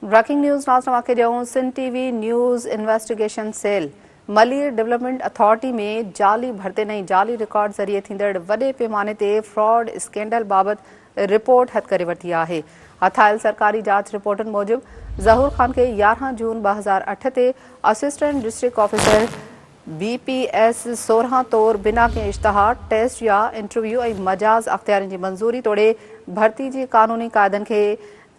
Breaking news नाज़रीन खे ॾियूं Sindh TV news investigation cell Malir development authority में जाली भरते ऐं जाली रिकॉर्ड ज़रिए थींदड़ वॾे पैमाने ते फ्रॉड स्कैंडल बाबति रिपोर्ट हथ करे वरिती आहे। हथायल सरकारी जांच रिपोर्टनि मूजिबि ज़हूर ख़ान खे 11 जून 2008 ते असिस्टेंट डिस्ट्रिक्ट ऑफिसर BPS 16 तौर बिना कंहिं इश्तहार टेस्ट या इंटरव्यू ऐं मजाज़ अख़्तियारनि जी मंज़ूरी तोड़े भर्ती जी क़ानूनी क़ाइदनि खे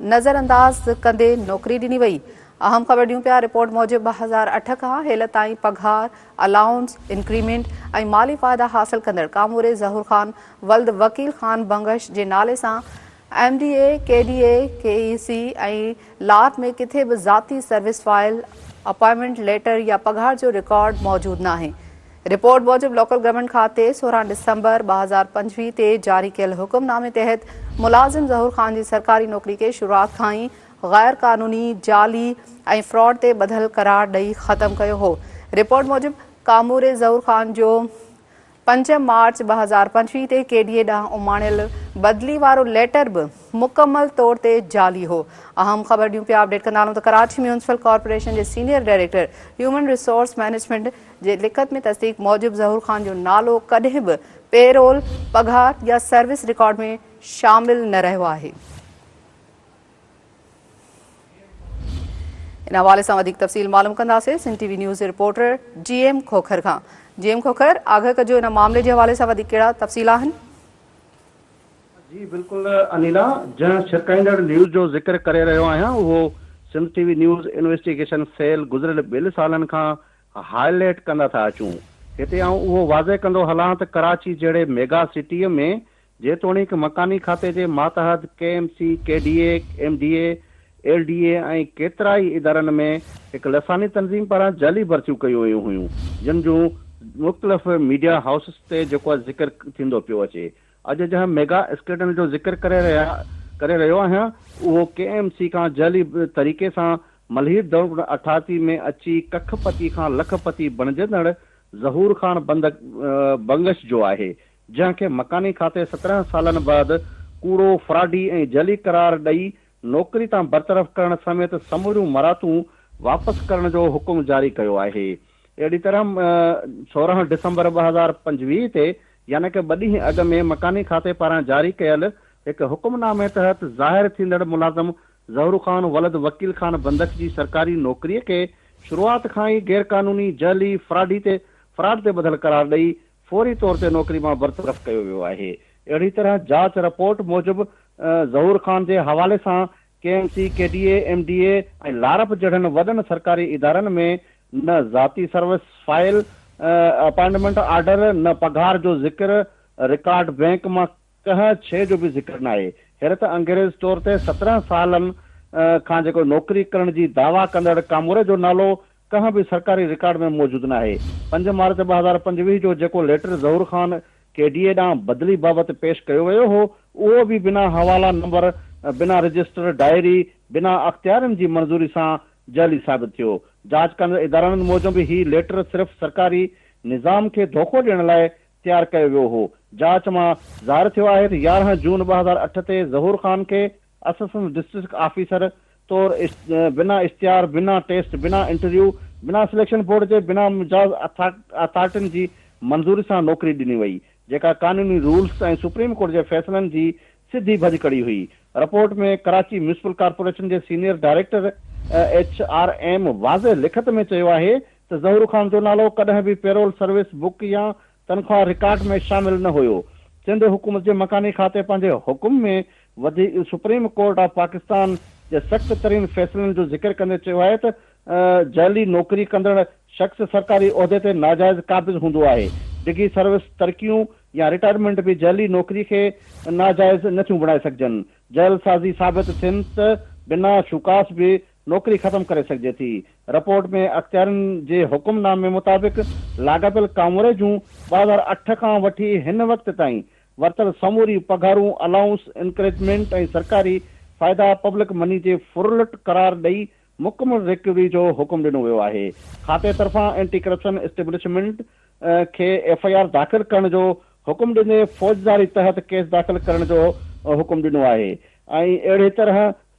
नज़रअंदाज कंदे नौकरी ॾिनी वई। अहम ख़बर ॾियूं पिया रिपोर्ट मूजिबि 2008 खां हेल ताईं पघार अलाउंस इंक्रीमेंट ऐं माली फ़ाइदा हासिल कंदड़ कामूरे ज़हूर ख़ान वल्द वकील ख़ान बंगश जे नाले सां MDA KDA KEC ऐं लाट में किथे बि ज़ाती सर्विस फाइल अपॉइंटमेंट लेटर या पघार जो रिकॉर्ड मौजूदु न आहे। रिपोर्ट मूजिबि लोकल गवर्नमेंट खाते 16 डिसंबर 2025 ते जारी कयल हुकुमनामे तहत मुलाज़िम ज़हूर ख़ान जी सरकारी नौकरी खे शुरूआत खां ई गैर कानूनी जाली ऐं फ्रॉड ते ॿधल करार ॾेई ख़तमु कयो हो। रिपोर्ट मूजिबि कामूरे ज़हूर ख़ान जो 5 मार्च 2025 ते KDA ॾांहुं उमाणियल बदिली वारो लेटर बि मुकमल तौर ते जाली हो। अहम ख़बर ॾियूं पिया अपडेट कंदा हलूं त कराची म्यूनिसिपल कॉर्पोरेशन जे senior director human resource management जे लिखत में तस्दीक मूजिबि ज़हूर ख़ान जो नालो कॾहिं बि पेरोल पघार या सर्विस रिकॉर्ड में शामिल न रहियो आहे। इन हवाले सां वधीक तफ़सील मालूम कंदासीं Sindh TV news reporter GM Khokhar Khan. GM Khokhar, आगाह कजो इन मामले जे हवाले सां वधीक कहिड़ा तफ़सील आहिनि? जी बिल्कुलु अनिला, जंहिं छिरकाईंदड़ न्यूज़ जो ज़िक्र करे रहियो आहियां उहो Sindh TV news investigation cell गुज़िरियल 2 सालनि खां हाईलाइट कंदा था अचूं। हिते आउं उहो वाज़े कंदो हलां त कराची जहिड़े मेगा सिटीअ में जेतोणीकि मकानी खाते जे मातहत KMC KDA MDA LDA ऐं केतिरा ई इदारनि में हिकु लसानी तंज़ीम पारां जाली भर्तियूं कयूं वयूं हुयूं, जिन जूं मुख़्तलिफ़ मीडिया हाउसिस ते जेको आहे ज़िक्र थींदो पियो अचे। अॼु जंहिं मेगा स्कैंडल जो ज़िक्र करे रहियो आहियां उहो KMC खां जाली तरीक़े सां मलिर दौर अथॉरिटी में अची कखपति खां लखपति बणजंदड़ ज़हूर ख़ान बंगश जो आहे, जंहिंखे मकानी खाते 17 सालनि बाद कूड़ो फ्राडी ऐं जाली करार ॾेई नौकरी तां बरतरफ़ करण समेत समूरियूं मरातूं वापसि करण जो हुकुम जारी कयो आहे। अहिड़ी तरह 16 डिसंबर 2025 ते यानी कि 2 ॾींहं अॻु में मकानी खाते पारां जारी कयल हिकु हुकुमनामे तहत ज़ाहिर थींदड़ मुलाज़िम ज़हूर ख़ान वलद वकील ख़ान बंदक जी सरकारी नौकरीअ खे शुरूआत खां ई गैर कानूनी जाली फ्राड ते ॿधल करार ॾेई फौरी तौर ते नौकरी मां बरतरफ़ कयो वियो आहे। अहिड़ी तरह जांच रिपोर्ट मूजिबि ज़हूर ख़ान जे हवाले सां KMC KDA MDA ऐं लारप जहिड़नि वॾनि सरकारी इदारनि में न ज़ाती सर्विस फाइल अपॉइंटमेंट ऑर्डर न पघार जो ज़िक्र रिकॉर्ड बैंक मां कंहिं शइ जो बि ज़िक्र न आहे। हैरत अंग्रेज़ तौर ते 17 सालनि खां जेको नौकरी करण जी दावा कंदड़ कामूरे जो नालो कंहिं बि सरकारी रिकॉर्ड में मौजूदु न आहे। 5 मार्च 2025 जो जेको लेटर ज़हूर ख़ान KDA ॾांहुं बदिली बाबति पेश कयो वियो हो उहो बि बिना हवाला नंबर बिना रजिस्टर डायरी बिना अख़्तियारनि जी मंज़ूरी सां जाली साबित थियो। जांच कंदड़ इदारनि मूजिबि ही लेटर सिर्फ़ सरकारी निज़ाम खे धोखो ॾियण लाइ तयारु कयो वियो हो। जांच मां ज़ाहिर थियो आहे त 11 जून 2008 ते ज़हूर ख़ान खे असिस्टेंट डिस्ट्रिक्ट ऑफिसर तौर बिना इश्तिहार बिना टेस्ट बिना इंटरव्यू बिना सिलेक्शन बोर्ड जे बिना मुजाज़ अथॉरिटियुनि जी मंज़ूरी सां नौकरी ॾिनी वई, जेका कानूनी रूल्स ऐं सुप्रीम कोर्ट जे फ़ैसिलनि जी सिधी भॼ कड़ी हुई। रिपोर्ट में कराची म्यूनिसिपल कॉर्पोरेशन जे सीनियर डायरेक्टर HRM वाज़े लिखत में चयो आहे त ज़हूर ख़ान जो नालो कॾहिं बि पेरोल सर्विस बुक या तनख़्वाह रिकॉर्ड में शामिल न हुयो। सिंध हुकूमत जे मकानी खाते पंहिंजे हुकुम में सुप्रीम कोर्ट ऑफ पाकिस्तान जे सख़्त तरीन फ़ैसिलनि जो ज़िक्र कंदे चयो आहे त जाली नौकरी कंदड़ शख़्स सरकारी उहिदे ते नाजाइज़ क़ाबिज़ हूंदो आहे। डिगी सर्विस तरक़ियूं या रिटायरमेंट बि जाली नौकरी खे नाजाइज़ नथियूं बणाए सघजनि। जैलसाज़ी साबित थियनि त बिना शुकास बि नौकरी ख़तमु करे सघिजे थी। रिपोर्ट में अख़्तियारनि जे हुकुमनामे मुताबिक़ लाॻापियल कामूरे जूं 2008 खां वठी हिन वक़्त ताईं वरितल समूरी पघारूं अलाउंस इंक्रेजमेंट ऐं सरकारी फ़ाइदा पब्लिक मनी जे फुरलट करार ॾेई मुकमल रिकवरी जो हुकुम ॾिनो वियो आहे। खाते तरफ़ां एंटी करप्शन एस्टेब्लिशमेंट खे FIR दाख़िल करण जो हुकुम ॾिने फौजदारी तहत केस दाख़िल करण जो हुकुम ॾिनो आहे। ऐं अहिड़े तरह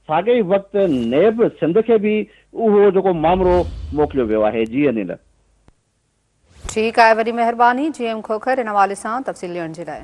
साॻे वक़्तु नेब सिंध खे बि उहो जेको मामिलो मोकिलियो वियो आहे। जी अनिल। ठीकु आहे, वॾी महिरबानी GM खोखर इन हवाले सां तफ़सील ॾियण जे लाइ।